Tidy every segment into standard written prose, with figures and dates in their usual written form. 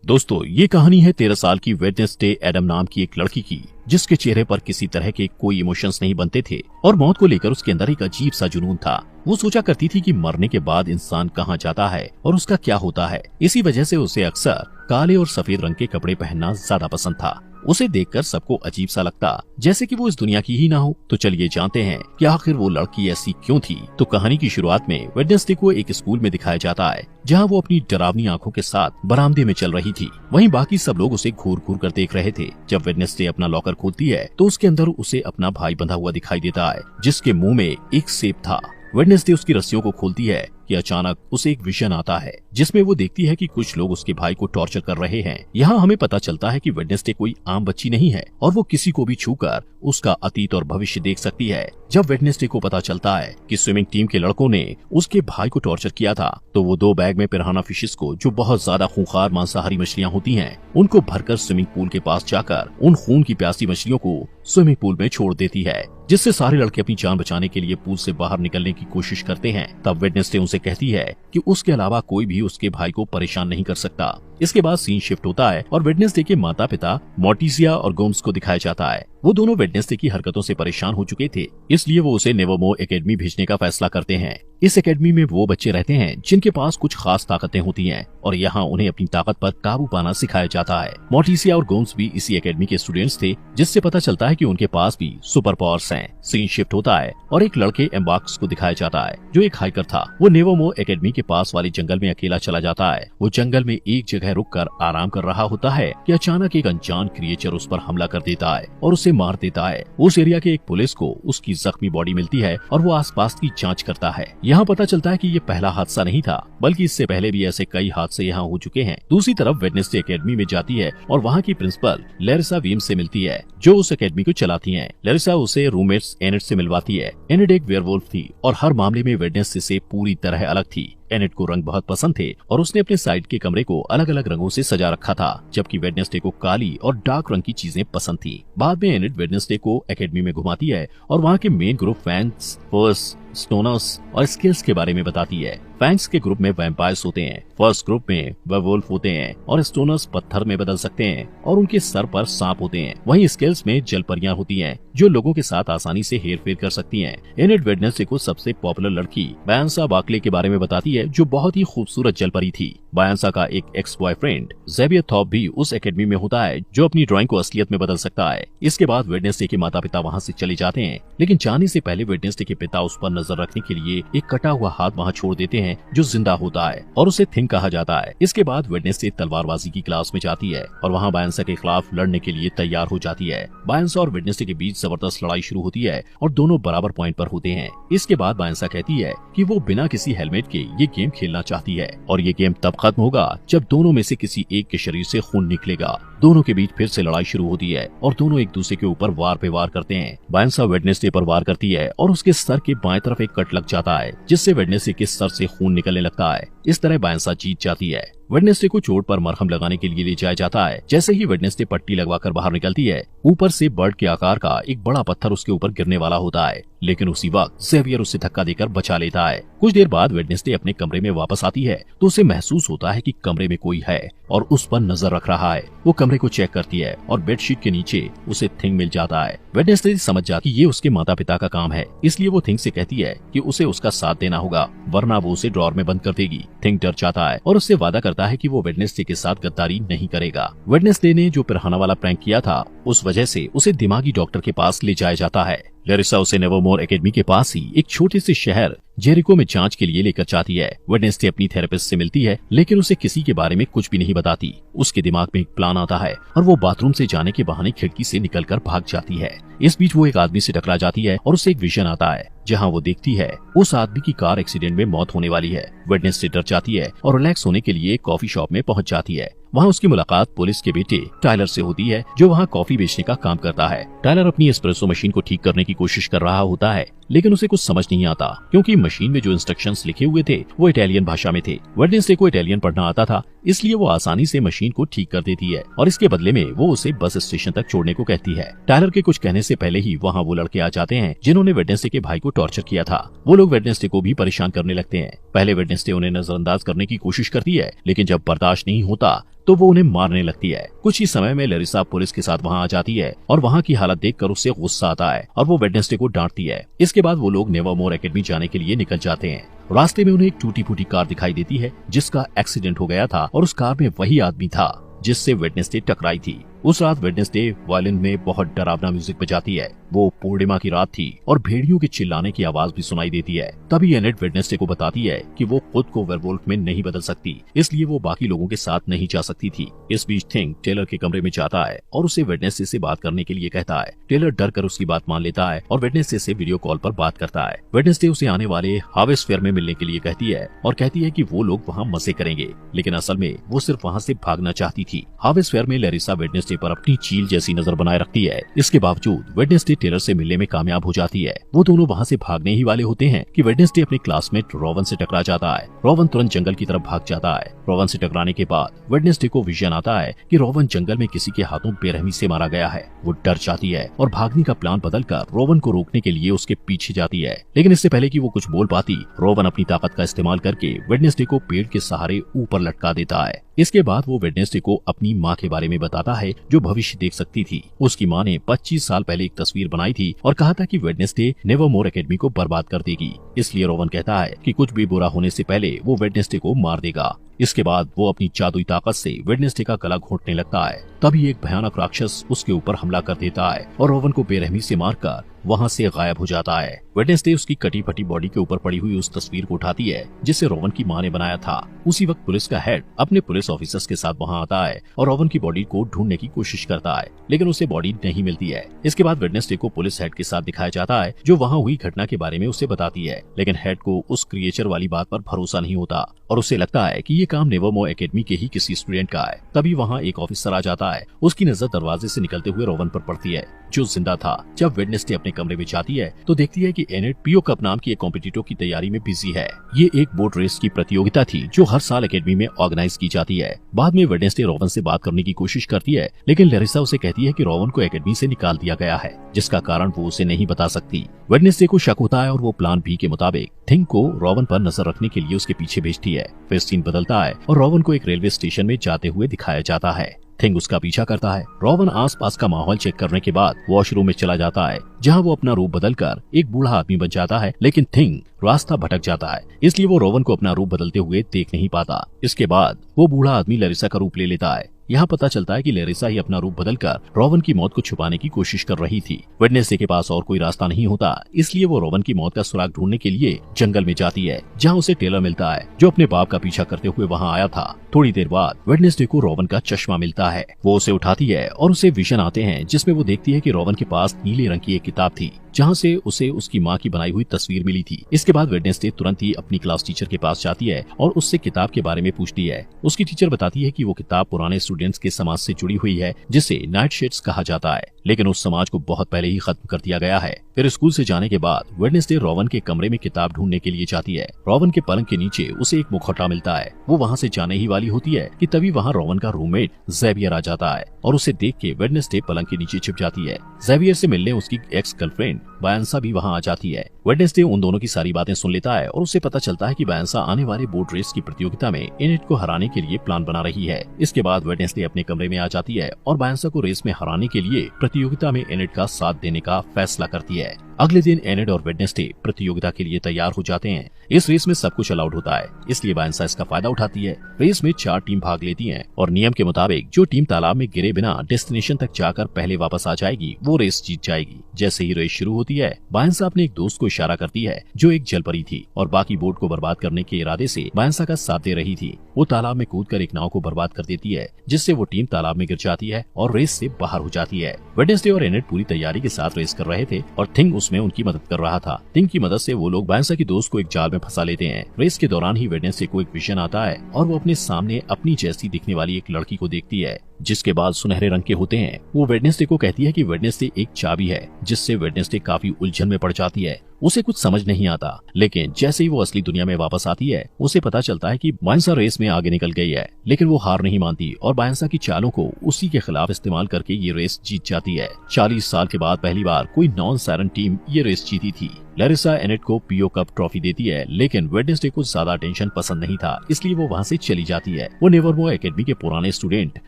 दोस्तों, ये कहानी है 13 साल की वेडनेसडे एडम नाम की एक लड़की की, जिसके चेहरे पर किसी तरह के कोई इमोशंस नहीं बनते थे और मौत को लेकर उसके अंदर एक अजीब सा जुनून था। वो सोचा करती थी कि मरने के बाद इंसान कहाँ जाता है और उसका क्या होता है। इसी वजह से उसे अक्सर काले और सफेद रंग के कपड़े पहनना ज्यादा पसंद था। उसे देखकर सबको अजीब सा लगता, जैसे कि वो इस दुनिया की ही ना हो। तो चलिए जानते हैं कि आखिर वो लड़की ऐसी क्यों थी। तो कहानी की शुरुआत में वेडनेसडे को एक स्कूल में दिखाया जाता है, जहां वो अपनी डरावनी आंखों के साथ बरामदे में चल रही थी। वहीं बाकी सब लोग उसे घूर घूर कर देख रहे थे। जब वेडनेसडे अपना लॉकर खोलती है तो उसके अंदर उसे अपना भाई बंधा हुआ दिखाई देता है, जिसके मुंह में एक सेब था। वेडनेसडे उसकी रस्सियों को खोलती है कि अचानक उसे एक विजन आता है, जिसमें वो देखती है कि कुछ लोग उसके भाई को टॉर्चर कर रहे हैं। यहाँ हमें पता चलता है कि वेडनेसडे कोई आम बच्ची नहीं है और वो किसी को भी छूकर उसका अतीत और भविष्य देख सकती है। जब वेडनेसडे को पता चलता है कि स्विमिंग टीम के लड़कों ने उसके भाई को टॉर्चर किया था, तो वो 2 बैग में पिराना फिशेस को, जो बहुत ज्यादा खूंखार मांसाहारी मछलियाँ होती हैं, उनको भरकर स्विमिंग पूल के पास जाकर उन खून की प्यासी मछलियों को स्विमिंग पूल में छोड़ देती है, जिससे सारे लड़के अपनी जान बचाने के लिए पूल से बाहर निकलने की कोशिश करते हैं। तब वेडनेसडे उनसे कहती है कि उसके अलावा कोई भी उसके भाई को परेशान नहीं कर सकता। इसके बाद सीन शिफ्ट होता है और वेडनेसडे के माता पिता मोर्टिसिया और गोम्स को दिखाया जाता है। वो दोनों वेडनेसडे की हरकतों से परेशान हो चुके थे, इसलिए वो उसे नेवरमोर एकेडमी भेजने का फैसला करते हैं। इस एकेडमी में वो बच्चे रहते हैं जिनके पास कुछ खास ताकतें होती हैं और यहाँ उन्हें अपनी ताकत पर काबू पाना सिखाया जाता है। मोर्टिसिया और गोम्स भी इसी एकेडमी के स्टूडेंट्स थे, जिससे पता चलता है कि उनके पास भी सुपर पावर्स हैं। सीन शिफ्ट होता है और एक लड़के एम्बार्क्स को दिखाया जाता है, जो एक हाइकर था। वो नेवरमोर एकेडमी के पास वाले जंगल में अकेला चला जाता है। वो जंगल में एक जगह रुककर आराम कर रहा होता है कि अचानक एक अनजान क्रिएचर उस पर हमला कर देता है और उसे मार देता है। उस एरिया के एक पुलिस को उसकी जख्मी बॉडी मिलती है और वो आसपास की जांच करता है। यहाँ पता चलता है कि ये पहला हादसा नहीं था, बल्कि इससे पहले भी ऐसे कई हादसे यहाँ हो चुके हैं। दूसरी तरफ वेडनेसडे एकेडमी में जाती है और वहाँ की प्रिंसिपल लैरिसा वीम्स से मिलती है, जो उस एकेडमी को चलाती हैं। लैरिसा उसे रूममेट्स एनेट से मिलवाती है। एनेट एक वेयरवुल्फ थी और हर मामले में वेडनेसडे से पूरी तरह अलग थी। एनेट को रंग बहुत पसंद थे और उसने अपने साइड के कमरे को अलग अलग रंगों से सजा रखा था, जबकि वेडनेसडे को काली और डार्क रंग की चीजें पसंद थी। बाद में एनेट वेडनेसडे को एकेडमी में घुमाती है और वहाँ के मेन ग्रुप फैंग्स, फर्स, स्टोनर्स और स्केल्स के बारे में बताती है। फैंग्स के ग्रुप में वैम्पायर्स होते हैं, फर्स्ट ग्रुप में वेयरवुल्फ होते हैं और स्टोनर्स पत्थर में बदल सकते हैं और उनके सर पर सांप होते हैं। वहीं स्केल्स में जलपरियां होती हैं, जो लोगों के साथ आसानी से हेरफेर कर सकती हैं। एनेट वेडनेसडे को सबसे पॉपुलर लड़की बायंसा बार्कले के बारे में बताती है, जो बहुत ही खूबसूरत जलपरी थी। बायंसा का एक एक्स बॉयफ्रेंड ज़ेवियर थॉप भी उस एकेडमी में होता है, जो अपनी ड्राइंग को असलियत में बदल सकता है। इसके बाद वेडनेसडे के माता पिता वहाँ से चले जाते हैं, लेकिन जाने से पहले वेडनेसडे के पिता उस पर नजर रखने के लिए एक कटा हुआ हाथ वहाँ छोड़ देते हैं, जो जिंदा होता है और उसे थिंग कहा जाता है। इसके बाद वेडनेसडे तलवारबाजी की क्लास में जाती है और वहाँ बायंसा के खिलाफ लड़ने के लिए तैयार हो जाती है। बायंसा और वेडनेसडे के बीच जबरदस्त लड़ाई शुरू होती है और दोनों बराबर पॉइंट पर होते हैं। इसके बाद बायंसा कहती है कि वो बिना किसी हेलमेट के ये गेम खेलना चाहती है और ये गेम तब खत्म होगा जब दोनों में से किसी एक के शरीर से खून निकलेगा। दोनों के बीच फिर से लड़ाई शुरू होती है और दोनों एक दूसरे के ऊपर वार पे वार करते हैं। बायंसा वेडनेसडे पर वार करती है और उसके सर के बाएं तरफ एक कट लग जाता है, जिससे वेडनेसडे के सर से खून निकलने लगता है। इस तरह बायंसा जीत जाती है। वेडनेसडे को चोट पर मरहम लगाने के लिए ले जाया जाता है। जैसे ही वेडनेसडे पट्टी लगवाकर बाहर निकलती है, ऊपर से बर्ड के आकार का एक बड़ा पत्थर उसके ऊपर गिरने वाला होता है, लेकिन उसी वक्त ज़ेवियर उसे धक्का देकर बचा लेता है। कुछ देर बाद वेडनेसडे अपने कमरे में वापस आती है तो उसे महसूस होता है कि कमरे में कोई है और उस पर नजर रख रहा है। वो कमरे को चेक करती है और बेडशीट के नीचे उसे थिंग मिल जाता है। वेडनेसडे समझ जाती ये उसके माता पिता का काम है, इसलिए वो थिंग से कहती है कि उसे उसका साथ देना होगा, वरना वो उसे ड्रॉर में बंद कर देगी। थिंग डर जाता है और उससे वादा करता है कि वो वेडनेसडे के साथ गद्दारी नहीं करेगा। वेडनेसडे ने जो पिराना वाला प्रैंक किया था, उस वजह से उसे दिमागी डॉक्टर के पास ले जाया जाता है। लैरिसा उसे नेवरमोर एकेडमी के पास ही एक छोटे से शहर जेरिको में जांच के लिए लेकर जाती है। वेडनेसडे अपनी थेरेपिस्ट से मिलती है, लेकिन उसे किसी के बारे में कुछ भी नहीं बताती। उसके दिमाग में एक प्लान आता है और वो बाथरूम से जाने के बहाने खिड़की से निकलकर भाग जाती है। इस बीच वो एक आदमी से टकरा जाती है और उसे एक विजन आता है, जहां वो देखती है उस आदमी की कार एक्सीडेंट में मौत होने वाली है। वेडनेसडे डर जाती है और रिलैक्स होने के लिए कॉफी शॉप में पहुंच जाती है। वहाँ उसकी मुलाकात पुलिस के बेटे टायलर से होती है, जो वहाँ कॉफी बेचने का काम करता है। टायलर अपनी एस्प्रेसो मशीन को ठीक करने की कोशिश कर रहा होता है, लेकिन उसे कुछ समझ नहीं आता, क्योंकि मशीन में जो इंस्ट्रक्शंस लिखे हुए थे वो इटालियन भाषा में थे। वेडनेसडे को इटालियन पढ़ना आता था, इसलिए वो आसानी से मशीन को ठीक कर देती है और इसके बदले में वो उसे बस स्टेशन तक छोड़ने को कहती है। टायलर के कुछ कहने से पहले ही वहाँ वो लड़के आ जाते हैं जिन्होंने वेडनेसडे के भाई को टॉर्चर किया था। वो लोग वेडनेसडे को भी परेशान करने लगते हैं। पहले वेडनेसडे उन्हें नजरअंदाज करने की कोशिश करती है, लेकिन जब बर्दाश्त नहीं होता तो वो उन्हें मारने लगती है। कुछ ही समय में लैरिसा पुलिस के साथ वहाँ आ जाती है और वहाँ की हालत देखकर उससे गुस्सा आता है और वो वेडनेसडे को डांटती है। इसके बाद वो लोग नेवरमोर एकेडमी जाने के लिए निकल जाते हैं। रास्ते में उन्हें एक टूटी फूटी कार दिखाई देती है जिसका एक्सीडेंट हो गया था और उस कार में वही आदमी था जिससे वेडनेसडे टकराई थी। उस रात वेडनेसडे वायलिन में बहुत डरावना म्यूजिक बजाती है। वो पूर्णिमा की रात थी और भेड़ियों के चिल्लाने की आवाज भी सुनाई देती है। तभी एनेट वेडनेसडे को बताती है कि वो खुद को वेयरवुल्फ में नहीं बदल सकती, इसलिए वो बाकी लोगों के साथ नहीं जा सकती थी। इस बीच थिंग टेलर के कमरे में जाता है और उसे वेडनेसडे से बात करने के लिए कहता है। टेलर डर कर उसकी बात मान लेता है और वेडनेसडे से वीडियो कॉल पर बात करता है। वेडनेसडे उसे आने वाले हार्वेस्ट फेयर में मिलने के लिए कहती है और कहती है कि वो लोग वहाँ मजे करेंगे, लेकिन असल में वो सिर्फ वहाँ से भागना चाहती थी। हार्वेस्ट फेयर में लैरिसा वेडनेसडे पर अपनी चील जैसी नजर बनाए रखती है। इसके बावजूद वेडनेसडे टेलर से मिलने में कामयाब हो जाती है। वो दोनों वहाँ से भागने ही वाले होते हैं कि वेडनेसडे अपने क्लासमेट रोवन से टकरा जाता है। रोवन तुरंत जंगल की तरफ भाग जाता है। रोवन से टकराने के बाद वेडनेसडे को विजन आता है कि रोवन जंगल में किसी के हाथों बेरहमी से मारा गया है। वो डर जाती है और भागने का प्लान बदलकर रोवन को रोकने के लिए उसके पीछे जाती है, लेकिन इससे पहले कि वो कुछ बोल पाती, रोवन अपनी ताकत का इस्तेमाल करके वेडनेसडे को पेड़ के सहारे ऊपर लटका देता है। इसके बाद वो वेडनेसडे को अपनी माँ के बारे में बताता है जो भविष्य देख सकती थी। उसकी माँ ने 25 साल पहले एक तस्वीर बनाई थी और कहा था कि वेडनेसडे नेवरमोर एकेडमी को बर्बाद कर देगी। इसलिए रोवन कहता है कि कुछ भी बुरा होने से पहले वो वेडनेसडे को मार देगा। इसके बाद वो अपनी जादुई ताकत से वेडनेसडे का गला घोंटने लगता है। तभी एक भयानक राक्षस उसके ऊपर हमला कर देता है और रोवन को बेरहमी से मारकर वहाँ से गायब हो जाता है। वेडनेसडे उसकी कटी फटी बॉडी के ऊपर पड़ी हुई उस तस्वीर को उठाती है जिसे रोवन की माँ ने बनाया था। उसी वक्त पुलिस का हेड अपने पुलिस ऑफिसर्स के साथ वहाँ आता है और रोवन की बॉडी को ढूंढने की कोशिश करता है, लेकिन उसे बॉडी नहीं मिलती है। इसके बाद वेडनेसडे को पुलिस हेड के साथ दिखाया जाता है जो वहाँ हुई घटना के बारे में उसे बताती है, लेकिन हेड को उस क्रिएचर वाली बात पर भरोसा नहीं होता और उसे लगता है कि ये काम नेवरमोर एकेडमी के ही किसी स्टूडेंट का है। तभी वहाँ एक ऑफिसर आ जाता है। उसकी नजर दरवाजे से निकलते हुए रोवन पर पड़ती है जो जिंदा था। जब वेडनेसडे अपने कमरे में जाती है तो देखती है कि एनेट पीओ कप नाम की एक कॉम्पिटिटर की तैयारी में बिजी है। ये एक बोट रेस की प्रतियोगिता थी जो हर साल एकेडमी में ऑर्गेनाइज की जाती है। बाद में वेडनेसडे रोवन से बात करने की कोशिश करती है, लेकिन लैरिसा उसे कहती है कि रोवन को एकेडमी से निकाल दिया गया है, जिसका कारण वो उसे नहीं बता सकती। वेडनेसडे को शक होता है और वो प्लान बी के मुताबिक थिंग को रोवन पर नजर रखने के लिए उसके पीछे भेजती है। फिर सीन बदलता है और रोवन को एक रेलवे स्टेशन में जाते हुए दिखाया जाता है। थिंग उसका पीछा करता है। रोवन आसपास का माहौल चेक करने के बाद वॉशरूम में चला जाता है जहां वो अपना रूप बदलकर एक बूढ़ा आदमी बन जाता है, लेकिन थिंग रास्ता भटक जाता है, इसलिए वो रोवन को अपना रूप बदलते हुए देख नहीं पाता। इसके बाद वो बूढ़ा आदमी लैरिसा का रूप ले लेता है। यहाँ पता चलता है कि लैरिसा ही अपना रूप बदलकर रोवन की मौत को छुपाने की कोशिश कर रही थी। वेडनेसडे के पास और कोई रास्ता नहीं होता, इसलिए वो रोवन की मौत का सुराग ढूंढने के लिए जंगल में जाती है जहाँ उसे टेलर मिलता है जो अपने बाप का पीछा करते हुए वहाँ आया था। थोड़ी देर बाद वेडनेसडे को रोवन का चश्मा मिलता है। वो उसे उठाती है और उसे विजन आते हैं जिसमें वो देखती है कि रोवन के पास नीले रंग की एक किताब थी जहाँ से उसे उसकी माँ की बनाई हुई तस्वीर मिली थी। इसके बाद वेडनेसडे तुरंत ही अपनी क्लास टीचर के पास जाती है और उससे किताब के बारे में पूछती है। उसकी टीचर बताती है कि वो किताब पुराने स्टूडेंट्स के समाज से जुड़ी हुई है जिसे नाइट शेड्स कहा जाता है, लेकिन उस समाज को बहुत पहले ही खत्म कर दिया गया है। फिर स्कूल से जाने के बाद वेडनेसडे रोवन के कमरे में किताब ढूंढने के लिए जाती है। रोवन के पलंग के नीचे उसे एक मुखौटा मिलता है। वो वहाँ से जाने ही वाली होती है कि तभी वहाँ रोवन का रूममेट ज़ेवियर आ जाता है और उसे देख के वेडनेसडे पलंग के नीचे छिप जाती है। ज़ेवियर से मिलने उसकी एक्स गर्लफ्रेंड बायंसा भी वहाँ आ जाती है। वेडनेसडे उन दोनों की सारी बातें सुन लेता है और उसे पता चलता है कि बायंसा आने वाले बोट रेस की प्रतियोगिता में एनेट को हराने के लिए प्लान बना रही है। इसके बाद वेडनेसडे अपने कमरे में आ जाती है और बायंसा को रेस में हराने के लिए प्रतियोगिता में एनेट का साथ देने का फैसला करती है। अगले दिन एनेट और वेडनेसडे प्रतियोगिता के लिए तैयार हो जाते हैं। इस रेस में सब कुछ अलाउड होता है, इसलिए बायंसा इसका फायदा उठाती है। रेस में 4 टीम भाग लेती हैं और नियम के मुताबिक जो टीम तालाब में गिरे बिना डेस्टिनेशन तक जाकर पहले वापस आ जाएगी वो रेस जीत जाएगी। जैसे ही रेस शुरू होती है बायंसा अपने एक दोस्त को इशारा करती है जो एक जलपरी थी और बाकी बोट को बर्बाद करने के इरादे से बायंसा का साथ दे रही थी। वो तालाब में कूदकर एक नाव को बर्बाद कर देती है जिससे वो टीम तालाब में गिर जाती है और रेस से बाहर हो जाती है। वेडनेसडे और एनेट पूरी तैयारी के साथ रेस कर रहे थे और थिंग उसमें उनकी मदद कर रहा था। थिंग की मदद से वो लोग बायंसा की दोस्त को एक जाल में फंसा लेते हैं। रेस के दौरान ही वेडनेसडे को एक विजन आता है और वो अपने सामने अपनी जैसी दिखने वाली एक लड़की को देखती है जिसके बाल सुनहरे रंग के होते हैं। वो वेडनेसडे को कहती है कि वेडनेसडे एक चाबी है जिससे वेडनेसडे काफी उलझन में पड़ जाती है। उसे कुछ समझ नहीं आता, लेकिन जैसे ही वो असली दुनिया में वापस आती है उसे पता चलता है कि बायंसा रेस में आगे निकल गई है। लेकिन वो हार नहीं मानती और बायंसा की चालों को उसी के खिलाफ इस्तेमाल करके ये रेस जीत जाती है। 40 साल के बाद पहली बार कोई नॉन सायरन टीम ये रेस जीती थी। लैरिसा एनेट को पीओ कप ट्रॉफी देती है, लेकिन वेडनेसडे को ज्यादा अटेंशन पसंद नहीं था, इसलिए वो वहाँ से चली जाती है। वो नेवरमोर एकेडमी के पुराने स्टूडेंट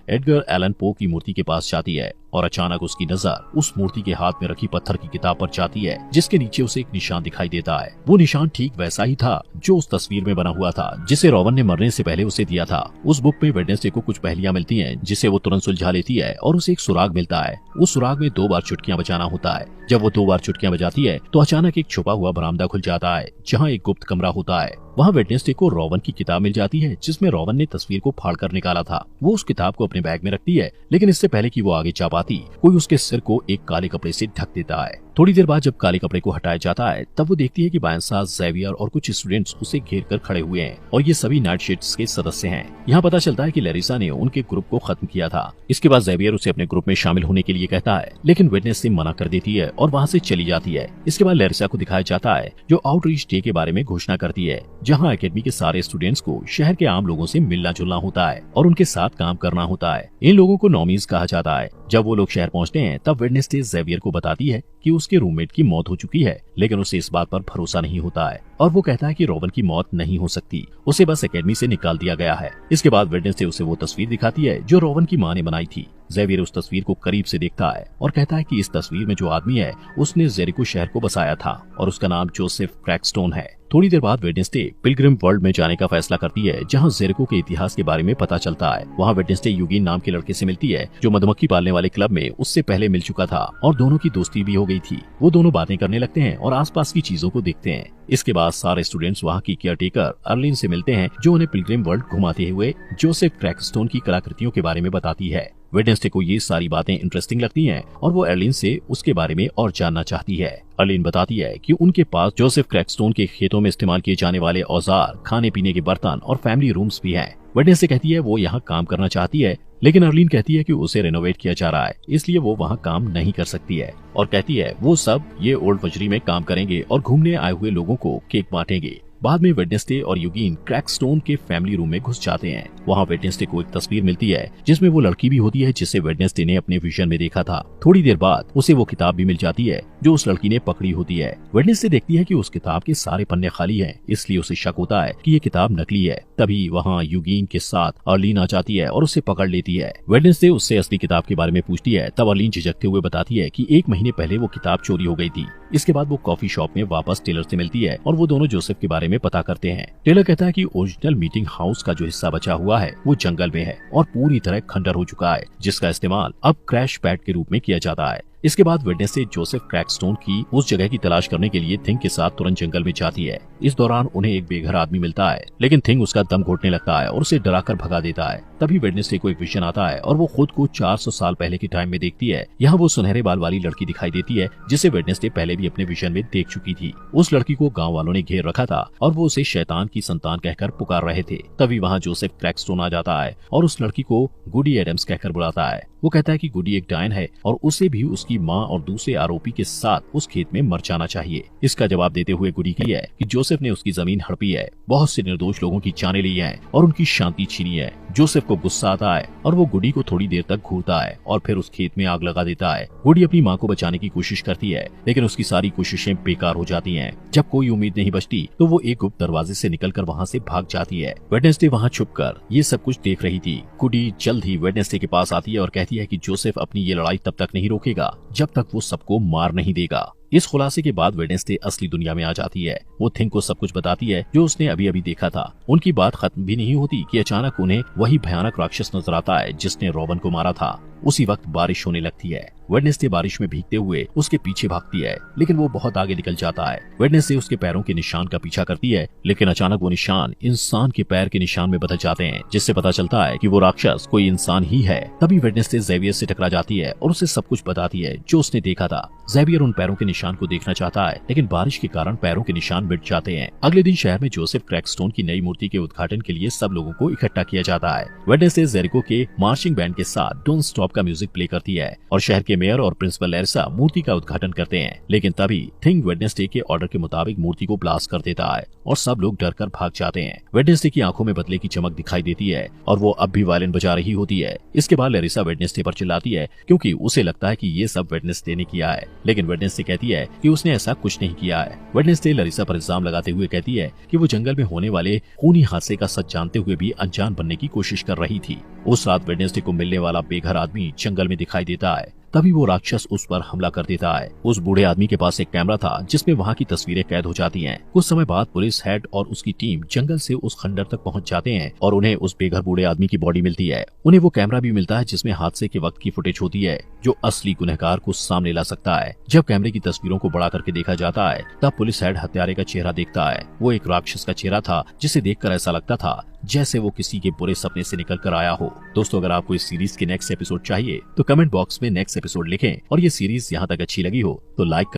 एडगर एलन पो की मूर्ति के पास जाती है और अचानक उसकी नजर उस मूर्ति के हाथ में रखी पत्थर की किताब पर जाती है, जिसके नीचे उसे एक निशान दिखाई देता है। वो निशान ठीक वैसा ही था जो उस तस्वीर में बना हुआ था, जिसे रॉवन ने मरने से पहले उसे दिया था। उस बुक में वेडनेसडे को कुछ पहेलियां मिलती हैं, जिसे वो तुरंत सुलझा लेती है और उसे एक सुराग मिलता है। उस सुराग में 2 बार चुटकियां बजाना होता है। जब वो 2 बार चुटकियां बजाती है तो अचानक एक छुपा हुआ बरामदा खुल जाता है, जहाँ एक गुप्त कमरा होता है। वहाँ वेडनेसडे को रॉवन की किताब मिल जाती है, जिसमें रॉवन ने तस्वीर को फाड़ कर निकाला था। वो उस किताब को अपने बैग में रखती है, लेकिन इससे पहले कि वो आगे जा पाती, कोई उसके सिर को एक काले कपड़े से ढक देता है। थोड़ी देर बाद जब काले कपड़े को हटाया जाता है, तब वो देखती है कि बायंसा, ज़ेवियर और कुछ स्टूडेंट्स उसे घेर कर खड़े हुए हैं और ये सभी नाइट शिफ्ट्स के सदस्य हैं। यहाँ पता चलता है कि लैरिसा ने उनके ग्रुप को खत्म किया था। इसके बाद ज़ेवियर उसे अपने ग्रुप में शामिल होने के लिए कहता है, लेकिन वेडनेसडे मना कर देती है और वहाँ से चली जाती है। इसके बाद लैरिसा को दिखाया जाता है जो आउटरीच डे के बारे में घोषणा करती है, जहाँ एकेडमी के सारे स्टूडेंट्स को शहर के आम लोगों से मिलना जुलना होता है और उनके साथ काम करना होता है। इन लोगों को नॉमीज कहा जाता है। जब वो लोग शहर पहुँचते हैं तब वेडनेसडे ज़ेवियर को बताती है कि उसके रूममेट की मौत हो चुकी है, लेकिन उसे इस बात पर भरोसा नहीं होता है और वो कहता है कि रॉवन की मौत नहीं हो सकती, उसे बस एकेडमी से निकाल दिया गया है। इसके बाद वेडनेसडे उसे वो तस्वीर दिखाती है जो रॉवन की माँ ने बनाई थी। ज़ेवियर उस तस्वीर को करीब से देखता है और कहता है कि इस तस्वीर में जो आदमी है उसने जेरिको शहर को बसाया था और उसका नाम जोसेफ क्रैकस्टोन है। थोड़ी देर बाद वेडनेसडे पिलग्रिम वर्ल्ड में जाने का फैसला करती है, जहां जेरिको के इतिहास के बारे में पता चलता है। वहां वेडनेसडे यूगिन नाम के लड़के से मिलती है जो मधुमक्खी पालने वाले क्लब में उससे पहले मिल चुका था और दोनों की दोस्ती भी हो गई थी। वो दोनों बातें करने लगते हैं और आसपास की चीजों को देखते हैं। इसके बाद सारे स्टूडेंट्स वहाँ की केयरटेकर अर्लिन से मिलते हैं, जो उन्हें पिलग्रिम वर्ल्ड घुमाते हुए जोसेफ क्रैकस्टोन की कलाकृतियों के बारे में बताती है। वेडनेसडे को ये सारी बातें इंटरेस्टिंग लगती हैं और वो अर्लिन से उसके बारे में और जानना चाहती है। अर्लिन बताती है कि उनके पास जोसेफ क्रैकस्टोन के खेतों में इस्तेमाल किए जाने वाले औजार, खाने पीने के बर्तन और फैमिली रूम्स भी हैं। वेडनेसडे कहती है वो यहाँ काम करना चाहती है, लेकिन अर्लिन कहती है कि उसे रेनोवेट किया जा रहा है, इसलिए वो वहाँ काम नहीं कर सकती है और कहती है वो सब ये ओल्ड वजरी में काम करेंगे और घूमने आए हुए लोगों को केक बांटेंगे। बाद में वेडनेसडे और यूगिन क्रैकस्टोन के फैमिली रूम में घुस जाते हैं। वहाँ वेडनेसडे को एक तस्वीर मिलती है जिसमें वो लड़की भी होती है जिसे वेडनेसडे ने अपने विजन में देखा था। थोड़ी देर बाद उसे वो किताब भी मिल जाती है जो उस लड़की ने पकड़ी होती है। वेडनेसडे देखती है कि उस किताब के सारे पन्ने खाली हैं, इसलिए उसे शक होता है कि ये किताब नकली है। तभी वहाँ यूगिन के साथ अर्लिन आ जाती है और उसे पकड़ लेती है। वेडनेसडे उससे असली किताब के बारे में पूछती है, तब अर्लिन झिझकते हुए बताती है कि 1 महीने पहले वो किताब चोरी हो गई थी। इसके बाद वो कॉफी शॉप में वापस टेलर से मिलती है और वो दोनों जोसेफ के बारे में पता करते हैं। टेलर कहता है कि ओरिजिनल मीटिंग हाउस का जो हिस्सा बचा हुआ है वो जंगल में है और पूरी तरह खंडर हो चुका है, जिसका इस्तेमाल अब क्रैश पैड के रूप में किया जाता है। इसके बाद वेडनेसडे जोसेफ क्रैकस्टोन की उस जगह की तलाश करने के लिए थिंग के साथ तुरंत जंगल में जाती है। इस दौरान उन्हें एक बेघर आदमी मिलता है, लेकिन थिंग उसका दम घोटने लगता है और उसे डराकर भगा देता है। तभी वेडनेसडे को एक विजन आता है और वो खुद को 400 साल पहले के टाइम में देखती है। यहाँ वो सुनहरे बाल वाली लड़की दिखाई देती है जिसे वेडनेसडे पहले भी अपने विजन में देख चुकी थी। उस लड़की को गाँव वालों ने घेर रखा था और वो उसे शैतान की संतान कहकर पुकार रहे थे। तभी वहाँ जोसेफ क्रैकस्टोन आ जाता है और उस लड़की को गुडी एडम्स कहकर बुलाता है। वो कहता है कि गुडी एक डायन है और उसे भी उसकी माँ और दूसरे आरोपी के साथ उस खेत में मर जाना चाहिए। इसका जवाब देते हुए गुडी की है कि जोसेफ ने उसकी जमीन हड़पी है, बहुत से निर्दोष लोगों की जानें ली हैं और उनकी शांति छीनी है। जोसेफ को गुस्सा आता है और वो गुडी को थोड़ी देर तक घूरता है और फिर उस खेत में आग लगा देता है। गुडी अपनी माँ को बचाने की कोशिश करती है, लेकिन उसकी सारी कोशिशें बेकार हो जाती हैं। जब कोई उम्मीद नहीं बचती तो वो एक गुप्त दरवाजे से निकलकर वहाँ से भाग जाती है। वेडनेसडे वहाँ छुपकर ये सब कुछ देख रही थी। गुडी जल्द ही वेडनेसडे के पास आती है और कहती है कि जोसेफ अपनी ये लड़ाई तब तक नहीं रोकेगा जब तक वो सबको मार नहीं देगा। इस खुलासे के बाद वेडनेसडे असली दुनिया में आ जाती है। वो थिंग को सब कुछ बताती है जो उसने अभी अभी देखा था। उनकी बात खत्म भी नहीं होती कि अचानक उन्हें वही भयानक राक्षस नजर आता है जिसने रॉवन को मारा था। उसी वक्त बारिश होने लगती है। वेडनेसडे बारिश में भीगते हुए उसके पीछे भागती है, लेकिन वो बहुत आगे निकल जाता है। वेडनेसडे उसके पैरों के निशान का पीछा करती है, लेकिन अचानक वो निशान इंसान के पैर के निशान में बदल जाते हैं, जिससे पता चलता है कि वो राक्षस कोई इंसान ही है। तभी वेडनेसडे ज़ेवियर से टकरा जाती है और उसे सब कुछ बताती है जो उसने देखा था। ज़ेवियर उन पैरों के निशान को देखना चाहता है, लेकिन बारिश के कारण पैरों के निशान मिट जाते हैं। अगले दिन शहर में जोसेफ क्रैकस्टोन की नई मूर्ति के उद्घाटन के लिए सब लोगों को इकट्ठा किया जाता है। वेडनेसडे जेरिको के मार्चिंग बैंड के साथ डोंट स्टॉप का म्यूजिक प्ले करती है और शहर के मेयर और प्रिंसिपल लैरिसा मूर्ति का उद्घाटन करते हैं, लेकिन तभी थिंग वेडनेसडे के ऑर्डर के मुताबिक मूर्ति को ब्लास्ट कर देता है और सब लोग डर कर भाग जाते हैं। वेडनेसडे की आंखों में बदले की चमक दिखाई देती है और वो अब भी वायलिन बजा रही होती है। इसके बाद लैरिसा वेडनेसडे पर चिल्लाती है क्योंकि उसे लगता है कि ये सब वेडनेसडे ने किया है, लेकिन वेडनेसडे कहती है कि उसने ऐसा कुछ नहीं किया है। वेडनेसडे लैरिसा पर इल्जाम लगाते हुए कहती है कि वो जंगल में होने वाले खूनी हादसे का सच जानते हुए भी अनजान बनने की कोशिश कर रही थी। उस रात वेडनेसडे को मिलने वाला बेघर आदमी जंगल में दिखाई देता है। तभी वो राक्षस उस पर हमला कर देता है। उस बूढ़े आदमी के पास एक कैमरा था जिसमें वहाँ की तस्वीरें कैद हो जाती हैं। कुछ समय बाद पुलिस हेड और उसकी टीम जंगल से उस खंडर तक पहुँच जाते हैं और उन्हें उस बेघर बूढ़े आदमी की बॉडी मिलती है। उन्हें वो कैमरा भी मिलता है जिसमें हादसे के वक्त की फुटेज होती है जो असली गुनहगार को सामने ला सकता है। जब कैमरे की तस्वीरों को बड़ा करके देखा जाता है तब पुलिस हेड हत्यारे का चेहरा देखता है। वो एक राक्षस का चेहरा था जिसे देखकर ऐसा लगता था जैसे वो किसी के बुरे सपने से निकल कर आया हो। दोस्तों, अगर आपको इस सीरीज के नेक्स्ट एपिसोड चाहिए तो कमेंट बॉक्स में नेक्स्ट एपिसोड लिखें और ये सीरीज यहाँ तक अच्छी लगी हो तो लाइक